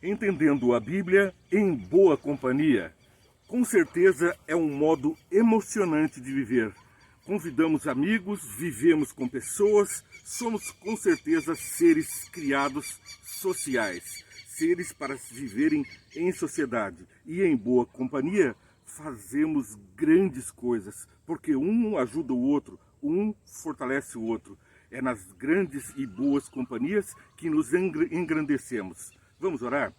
Entendendo a Bíblia em boa companhia. Com certeza é um modo emocionante de viver. Convidamos amigos, vivemos com pessoas, somos com certeza seres criados sociais. Seres para viverem em sociedade. E em boa companhia fazemos grandes coisas, porque um ajuda o outro, um fortalece o outro. É nas grandes e boas companhias que nos engrandecemos. Vamos orar?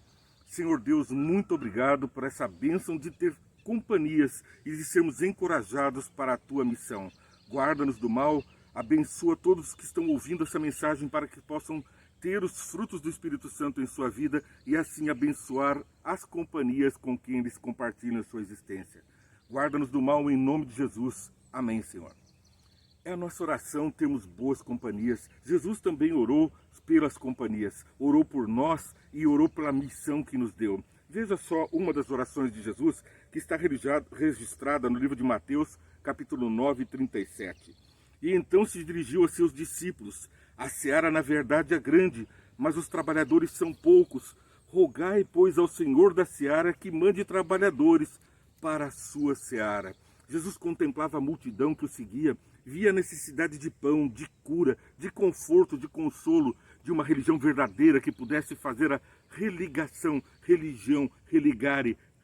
Senhor Deus, muito obrigado por essa bênção de ter companhias e de sermos encorajados para a Tua missão. Guarda-nos do mal, abençoa todos que estão ouvindo essa mensagem para que possam ter os frutos do Espírito Santo em sua vida e assim abençoar as companhias com quem eles compartilham a sua existência. Guarda-nos do mal em nome de Jesus. Amém, Senhor. É a nossa oração termos boas companhias. Jesus também orou pelas companhias, orou por nós e orou pela missão que nos deu. Veja só uma das orações de Jesus que está registrada no livro de Mateus, capítulo 9, 37. E então se dirigiu a seus discípulos: a seara na verdade é grande, mas os trabalhadores são poucos. Rogai, pois, ao Senhor da seara que mande trabalhadores para a sua seara. Jesus contemplava a multidão que o seguia, via a necessidade de pão, de cura, de conforto, de consolo, de uma religião verdadeira que pudesse fazer a religação,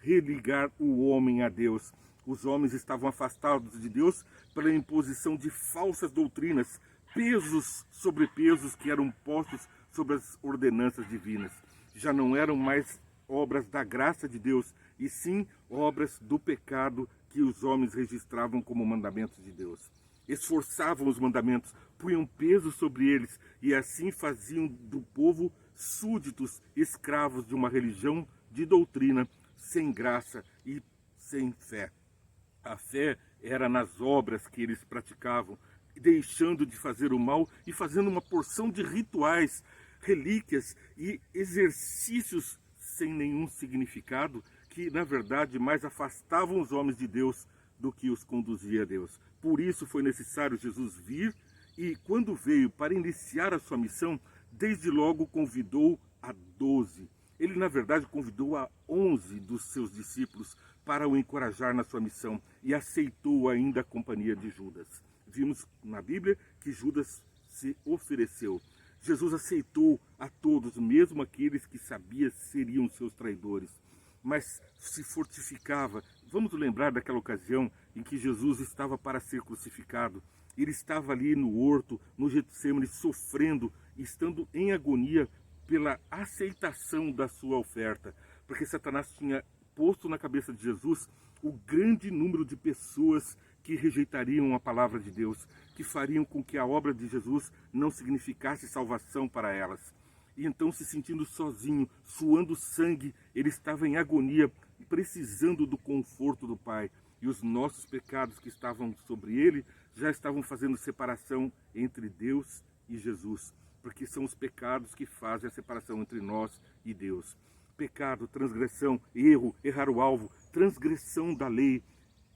religar o homem a Deus. Os homens estavam afastados de Deus pela imposição de falsas doutrinas, pesos sobre pesos que eram postos sobre as ordenanças divinas. Já não eram mais obras da graça de Deus, e sim obras do pecado que os homens registravam como mandamentos de Deus. Esforçavam os mandamentos, punham peso sobre eles e assim faziam do povo súditos, escravos de uma religião de doutrina, sem graça e sem fé. A fé era nas obras que eles praticavam, deixando de fazer o mal e fazendo uma porção de rituais, relíquias e exercícios sem nenhum significado, que na verdade mais afastavam os homens de Deus do que os conduzia a Deus. Por isso foi necessário Jesus vir e, quando veio para iniciar a sua missão, desde logo convidou a 12. Ele, na verdade, convidou a 11 dos seus discípulos para o encorajar na sua missão e aceitou ainda a companhia de Judas. Vimos na Bíblia que Judas se ofereceu. Jesus aceitou a todos, mesmo aqueles que sabia seriam seus traidores, mas se fortificava. Vamos lembrar daquela ocasião em que Jesus estava para ser crucificado. Ele estava ali no horto, no Getsemane, sofrendo, estando em agonia pela aceitação da sua oferta, porque Satanás tinha posto na cabeça de Jesus o grande número de pessoas que rejeitariam a palavra de Deus, que fariam com que a obra de Jesus não significasse salvação para elas. E então, se sentindo sozinho, suando sangue, ele estava em agonia, precisando do conforto do Pai. E os nossos pecados que estavam sobre ele já estavam fazendo separação entre Deus e Jesus, porque são os pecados que fazem a separação entre nós e Deus. Pecado, transgressão, erro, errar o alvo, transgressão da lei,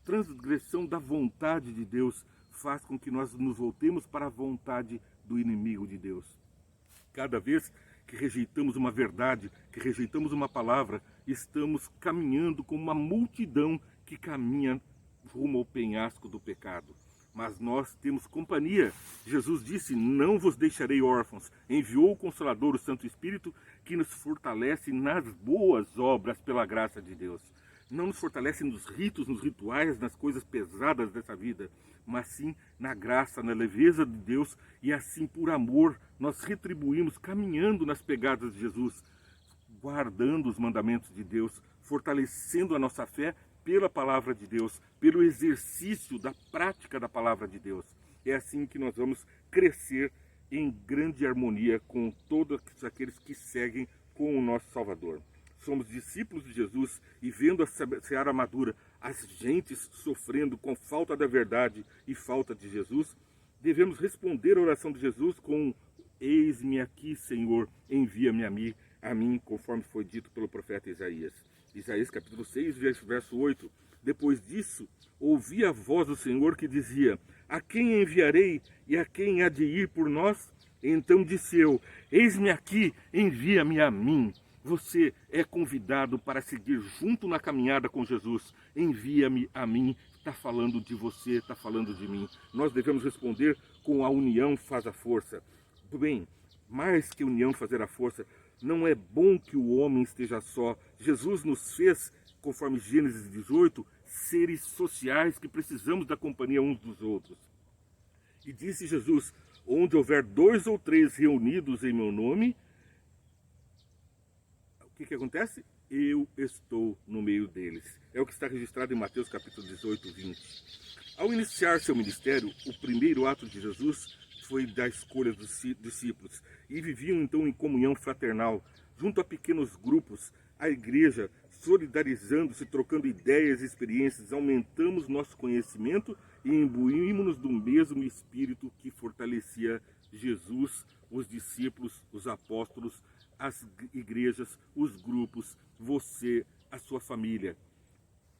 transgressão da vontade de Deus, faz com que nós nos voltemos para a vontade do inimigo de Deus. Cada vez que rejeitamos uma verdade, que rejeitamos uma palavra, estamos caminhando como uma multidão que caminha rumo ao penhasco do pecado. Mas nós temos companhia. Jesus disse: não vos deixarei órfãos. Enviou o Consolador, o Santo Espírito, que nos fortalece nas boas obras pela graça de Deus. Não nos fortalece nos ritos, nos rituais, nas coisas pesadas dessa vida, mas sim na graça, na leveza de Deus, e assim por amor nós retribuímos caminhando nas pegadas de Jesus, guardando os mandamentos de Deus, fortalecendo a nossa fé pela palavra de Deus, pelo exercício da prática da palavra de Deus. É assim que nós vamos crescer em grande harmonia com todos aqueles que seguem com o nosso Salvador. Somos discípulos de Jesus e vendo a seara madura, as gentes sofrendo com falta da verdade e falta de Jesus, devemos responder a oração de Jesus com: eis-me aqui, Senhor, envia-me a mim, conforme foi dito pelo profeta Isaías. Isaías capítulo 6, verso 8. Depois disso, ouvi a voz do Senhor que dizia: a quem enviarei e a quem há de ir por nós? Então disse eu: eis-me aqui, envia-me a mim. Você é convidado para seguir junto na caminhada com Jesus. Envia-me a mim. Está falando de você, está falando de mim. Nós devemos responder com a união faz a força. Bem, mais que união fazer a força, não é bom que o homem esteja só. Jesus nos fez, conforme Gênesis 18, seres sociais que precisamos da companhia uns dos outros. E disse Jesus, onde houver 2 ou 3 reunidos em meu nome, o que acontece? Eu estou no meio deles. É o que está registrado em Mateus capítulo 18, 20. Ao iniciar seu ministério, o primeiro ato de Jesus foi da escolha dos discípulos. E viviam então em comunhão fraternal, junto a pequenos grupos, a igreja, solidarizando-se, trocando ideias e experiências, aumentamos nosso conhecimento e imbuímos-nos do mesmo Espírito que fortalecia Jesus, os discípulos, os apóstolos, as igrejas, os grupos, você, a sua família.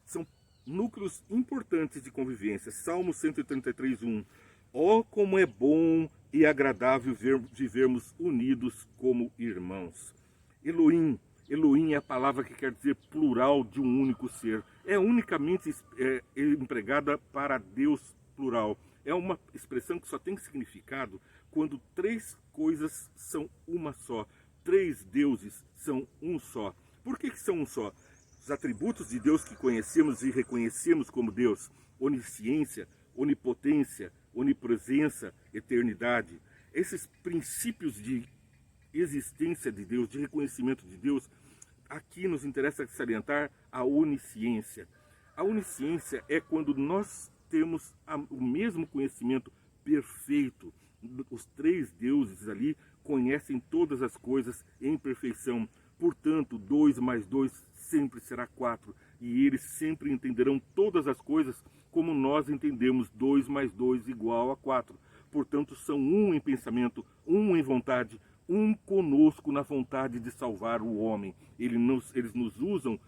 São núcleos importantes de convivência. Salmo 133, 1. Ó, como é bom e agradável vivermos unidos como irmãos. Elohim. Elohim é a palavra que quer dizer plural de um único ser. É unicamente empregada para Deus plural. É uma expressão que só tem significado quando 3 coisas são uma só. 3 deuses são um só. Por que são um só? Os atributos de Deus que conhecemos e reconhecemos como Deus, onisciência, onipotência, onipresença, eternidade. Esses princípios de existência de Deus, de reconhecimento de Deus, aqui nos interessa salientar a onisciência. A onisciência é quando nós temos o mesmo conhecimento perfeito. Os 3 deuses ali conhecem todas as coisas em perfeição. Portanto, 2 mais 2 sempre será 4. E eles sempre entenderão todas as coisas como nós entendemos 2 mais 2 igual a 4. Portanto, são um em pensamento, um em vontade, um conosco na vontade de salvar o homem. Eles nos usam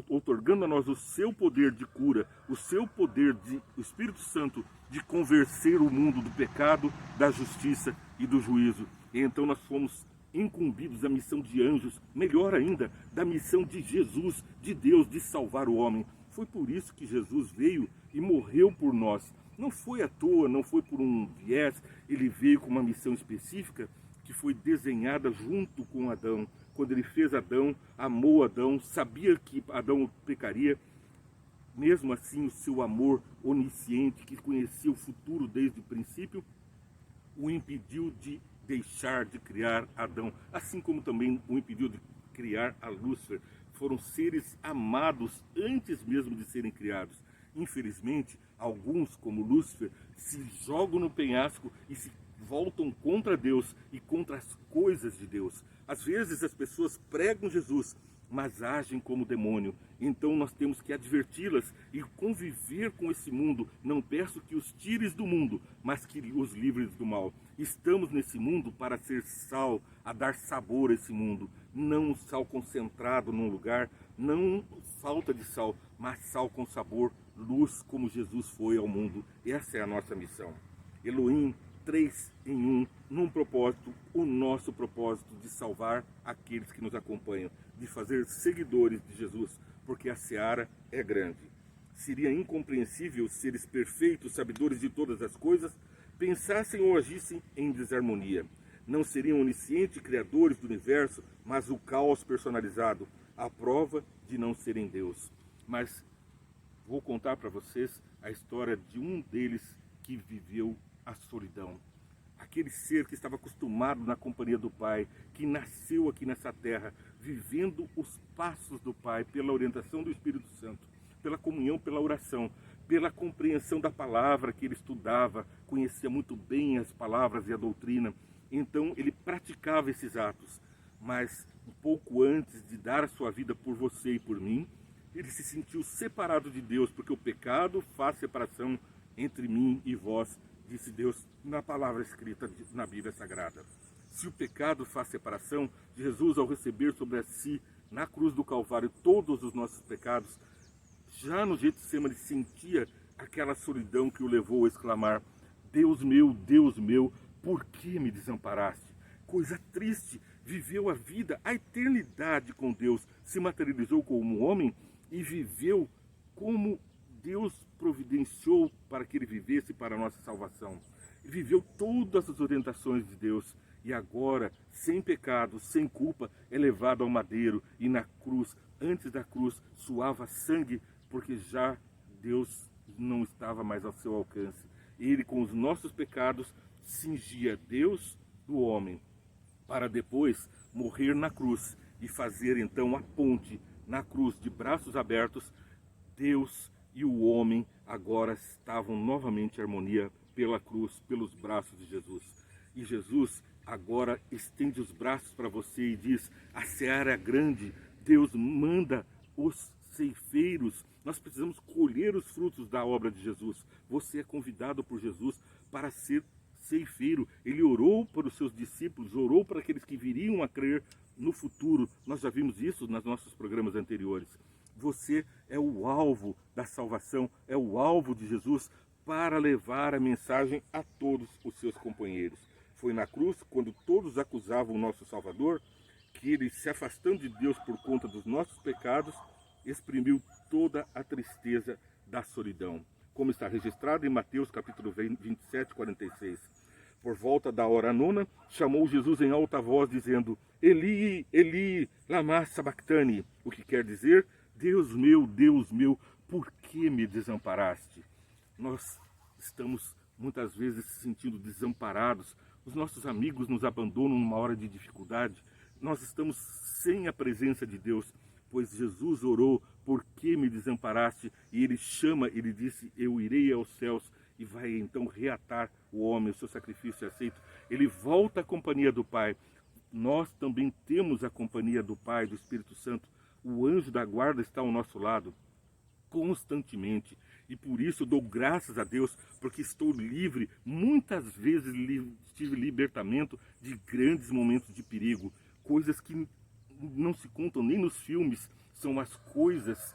outorgando a nós o seu poder de cura, o seu poder o Espírito Santo de convencer o mundo do pecado, da justiça e do juízo. E então nós fomos incumbidos da missão de anjos, melhor ainda, da missão de Jesus, de Deus, de salvar o homem. Foi por isso que Jesus veio e morreu por nós. Não foi à toa, não foi por um viés, ele veio com uma missão específica que foi desenhada junto com Adão. Quando ele fez Adão, amou Adão, sabia que Adão pecaria. Mesmo assim, o seu amor onisciente, que conhecia o futuro desde o princípio, o impediu de deixar de criar Adão, assim como também o impediu de criar a Lúcifer. Foram seres amados antes mesmo de serem criados. Infelizmente, alguns, como Lúcifer, se jogam no penhasco e se voltam contra Deus e contra as coisas de Deus. Às vezes as pessoas pregam Jesus, mas agem como demônio. Então nós temos que adverti-las e conviver com esse mundo. Não peço que os tires do mundo, mas que os livres do mal. Estamos nesse mundo para ser sal, a dar sabor a esse mundo. Não sal concentrado num lugar, não falta de sal, mas sal com sabor, luz como Jesus foi ao mundo. Essa é a nossa missão. Elohim, 3 em 1, num propósito, o nosso propósito de salvar aqueles que nos acompanham, de fazer seguidores de Jesus, porque a seara é grande. Seria incompreensível seres perfeitos, sabedores de todas as coisas, pensassem ou agissem em desarmonia. Não seriam oniscientes criadores do universo, mas o caos personalizado, a prova de não serem Deus. Mas vou contar para vocês a história de um deles que viveu a solidão. Aquele ser que estava acostumado na companhia do Pai, que nasceu aqui nessa terra, vivendo os passos do Pai, pela orientação do Espírito Santo, pela comunhão, pela oração, pela compreensão da palavra que ele estudava, conhecia muito bem as palavras e a doutrina. Então ele praticava esses atos, mas um pouco antes de dar a sua vida por você e por mim, ele se sentiu separado de Deus, porque o pecado faz separação entre mim e vós, disse Deus na palavra escrita na Bíblia Sagrada. Se o pecado faz separação, Jesus, ao receber sobre si, na cruz do Calvário, todos os nossos pecados, já no Getsemane sentia aquela solidão que o levou a exclamar: Deus meu, por que me desamparaste? Coisa triste, viveu a vida, a eternidade com Deus, se materializou como homem e viveu como Deus providenciou para que ele vivesse para a nossa salvação. Viveu todas as orientações de Deus e agora, sem pecado, sem culpa, é levado ao madeiro e na cruz, antes da cruz, suava sangue, porque já Deus não estava mais ao seu alcance. Ele, com os nossos pecados, cingia Deus do homem, para depois morrer na cruz e fazer então a ponte na cruz, de braços abertos. Deus e o homem agora estavam novamente em harmonia pela cruz, pelos braços de Jesus. E Jesus agora estende os braços para você e diz: a seara é grande, Deus manda os ceifeiros, nós precisamos colher os frutos da obra de Jesus. Você é convidado por Jesus para ser ceifeiro. Ele orou para os seus discípulos, orou para aqueles que viriam a crer no futuro. Nós já vimos isso nos nossos programas anteriores. Você é o alvo da salvação, é o alvo de Jesus para levar a mensagem a todos os seus companheiros. Foi na cruz, quando todos acusavam o nosso Salvador, que ele, se afastando de Deus por conta dos nossos pecados, exprimiu toda a tristeza da solidão, como está registrado em Mateus capítulo 27, 46. Por volta da hora nona, chamou Jesus em alta voz, dizendo: Eli, Eli, lama sabachthani, o que quer dizer: Deus meu, por que me desamparaste? Nós estamos muitas vezes se sentindo desamparados, os nossos amigos nos abandonam numa hora de dificuldade, nós estamos sem a presença de Deus, pois Jesus orou: por que me desamparaste? E ele chama, ele disse: eu irei aos céus, e vai então reatar o homem, o seu sacrifício é aceito. Ele volta à companhia do Pai. Nós também temos a companhia do Pai, do Espírito Santo. O anjo da guarda está ao nosso lado constantemente, e por isso dou graças a Deus, porque estou livre. Muitas vezes tive libertamento de grandes momentos de perigo, coisas que não se contam nem nos filmes, são as coisas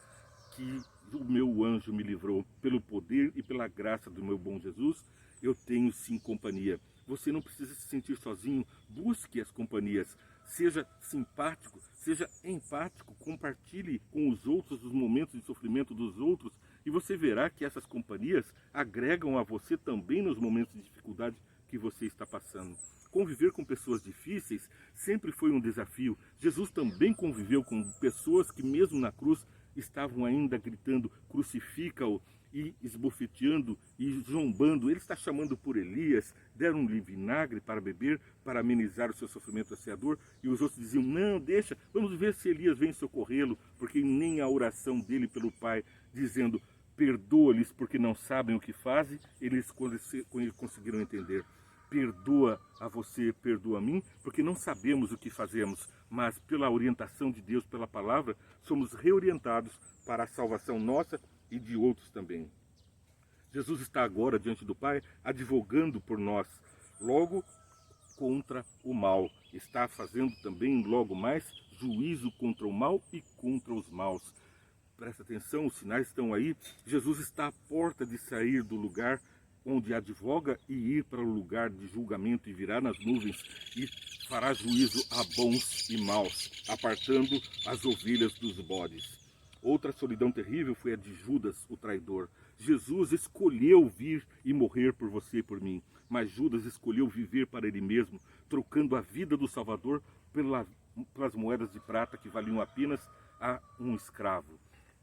que o meu anjo me livrou. Pelo poder e pela graça do meu bom Jesus, eu tenho sim companhia. Você não precisa se sentir sozinho, busque as companhias. Seja simpático, seja empático, compartilhe com os outros os momentos de sofrimento dos outros e você verá que essas companhias agregam a você também nos momentos de dificuldade que você está passando. Conviver com pessoas difíceis sempre foi um desafio. Jesus também conviveu com pessoas que mesmo na cruz estavam ainda gritando: crucifica-o, e esbofeteando e zombando. Ele está chamando por Elias, deram-lhe vinagre para beber, para amenizar o seu sofrimento ansiador, e os outros diziam: não, deixa, vamos ver se Elias vem socorrê-lo, porque nem a oração dele pelo Pai, dizendo: perdoa-lhes porque não sabem o que fazem, eles conseguiram entender. Perdoa a você, perdoa a mim, porque não sabemos o que fazemos, mas pela orientação de Deus, pela palavra, somos reorientados para a salvação nossa e de outros também. Jesus está agora diante do Pai, advogando por nós, logo contra o mal. Está fazendo também, logo mais, juízo contra o mal e contra os maus. Presta atenção, os sinais estão aí. Jesus está à porta de sair do lugar onde advoga e ir para o lugar de julgamento, e virá nas nuvens e fará juízo a bons e maus, apartando as ovelhas dos bodes. Outra solidão terrível foi a de Judas, o traidor. Jesus escolheu vir e morrer por você e por mim, mas Judas escolheu viver para ele mesmo, trocando a vida do Salvador pelas moedas de prata que valiam apenas a um escravo.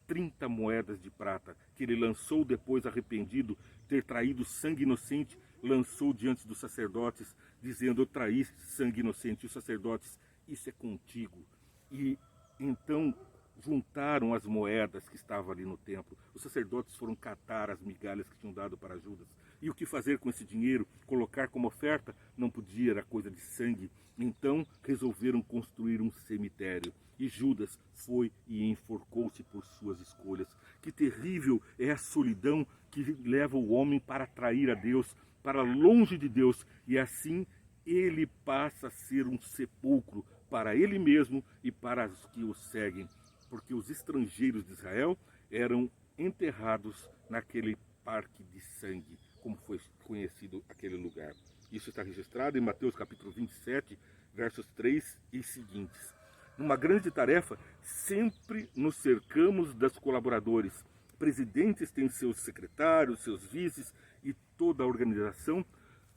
30 moedas de prata, que ele lançou depois, arrependido, ter traído sangue inocente, lançou diante dos sacerdotes, dizendo: eu traí sangue inocente. E os sacerdotes: isso é contigo. E então juntaram as moedas que estavam ali no templo. Os sacerdotes foram catar as migalhas que tinham dado para Judas. E o que fazer com esse dinheiro? Colocar como oferta? Não podia, era coisa de sangue. Então resolveram construir um cemitério. E Judas foi e enforcou-se por suas escolhas. Que terrível é a solidão que leva o homem para trair a Deus, para longe de Deus. E assim ele passa a ser um sepulcro para ele mesmo e para os que o seguem. Porque os estrangeiros de Israel eram enterrados naquele parque de sangue, como foi conhecido aquele lugar. Isso está registrado em Mateus capítulo 27, versos 3 e seguintes. Numa grande tarefa, sempre nos cercamos das colaboradores. Presidentes têm seus secretários, seus vices, e toda a organização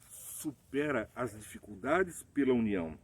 supera as dificuldades pela união.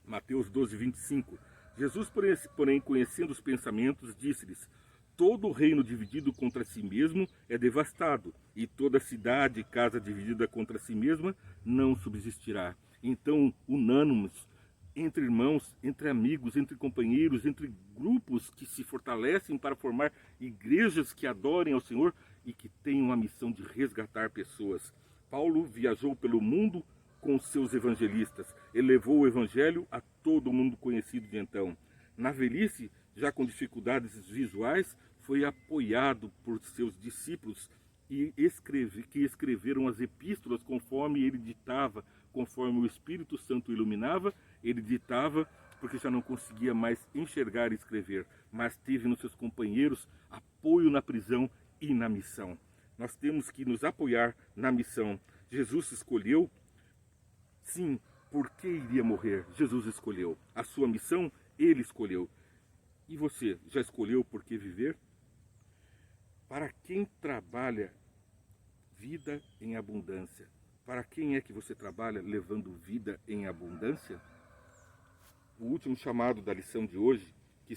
Mateus 12, 25. Jesus, porém, conhecendo os pensamentos, disse-lhes: todo reino dividido contra si mesmo é devastado, e toda cidade e casa dividida contra si mesma não subsistirá. Então, unânimos, entre irmãos, entre amigos, entre companheiros, entre grupos que se fortalecem para formar igrejas que adorem ao Senhor e que tenham a missão de resgatar pessoas. Paulo viajou pelo mundo com seus evangelistas, elevou o evangelho a todo o mundo conhecido de então. Na velhice, já com dificuldades visuais, foi apoiado por seus discípulos que escreveram as epístolas conforme ele ditava, conforme o Espírito Santo iluminava. Ele ditava porque já não conseguia mais enxergar e escrever, mas teve nos seus companheiros apoio na prisão e na missão. Nós temos que nos apoiar na missão. Jesus escolheu, sim, por que iria morrer? Jesus escolheu. A sua missão, ele escolheu. E você, já escolheu por que viver? Para quem trabalha vida em abundância? Para quem é que você trabalha levando vida em abundância? O último chamado da lição de hoje, que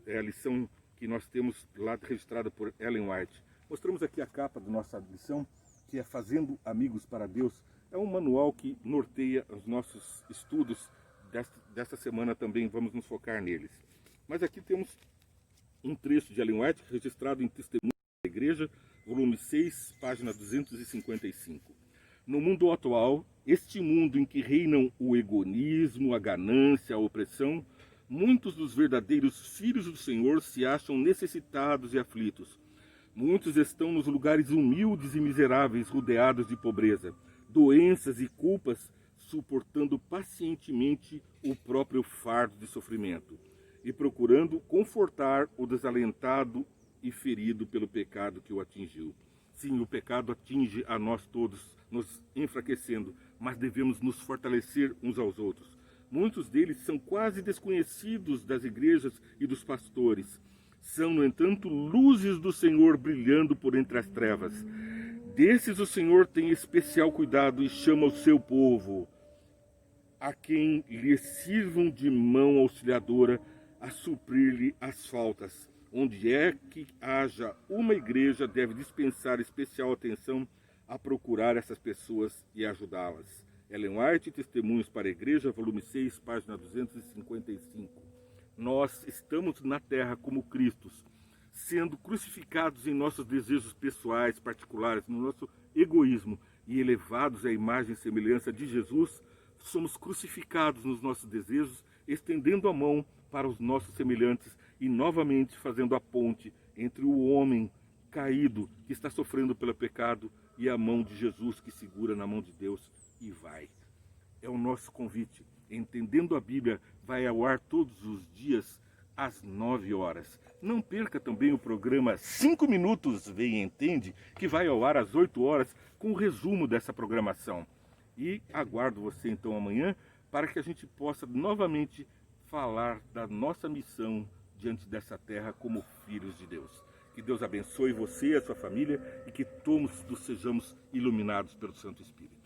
é a lição que nós temos lá registrada por Ellen White. Mostramos aqui a capa da nossa lição, que é Fazendo Amigos para Deus. É um manual que norteia os nossos estudos desta semana também, vamos nos focar neles. Mas aqui temos um trecho de Ellen White registrado em Testemunho da Igreja, volume 6, página 255. No mundo atual, este mundo em que reinam o egoísmo, a ganância, a opressão, muitos dos verdadeiros filhos do Senhor se acham necessitados e aflitos. Muitos estão nos lugares humildes e miseráveis, rodeados de pobreza, doenças e culpas, suportando pacientemente o próprio fardo de sofrimento e procurando confortar o desalentado e ferido pelo pecado que o atingiu. Sim, o pecado atinge a nós todos, nos enfraquecendo, mas devemos nos fortalecer uns aos outros. Muitos deles são quase desconhecidos das igrejas e dos pastores. São, no entanto, luzes do Senhor brilhando por entre as trevas. Desses o Senhor tem especial cuidado e chama o seu povo, a quem lhe sirvam de mão auxiliadora, a suprir-lhe as faltas. Onde é que haja uma igreja, deve dispensar especial atenção a procurar essas pessoas e ajudá-las. Ellen White, Testemunhos para a Igreja, volume 6, página 255. Nós estamos na terra como Cristos, sendo crucificados em nossos desejos pessoais, particulares, no nosso egoísmo, e elevados à imagem e semelhança de Jesus. Somos crucificados nos nossos desejos, estendendo a mão para os nossos semelhantes e novamente fazendo a ponte entre o homem caído que está sofrendo pelo pecado e a mão de Jesus que segura na mão de Deus e vai. É o nosso convite. Entendendo a Bíblia vai ao ar todos os dias às 9 horas. Não perca também o programa 5 Minutos Vê e Entende, que vai ao ar às 8 horas com o resumo dessa programação. E aguardo você então amanhã para que a gente possa novamente falar da nossa missão diante dessa terra como filhos de Deus. Que Deus abençoe você e a sua família e que todos sejamos iluminados pelo Santo Espírito.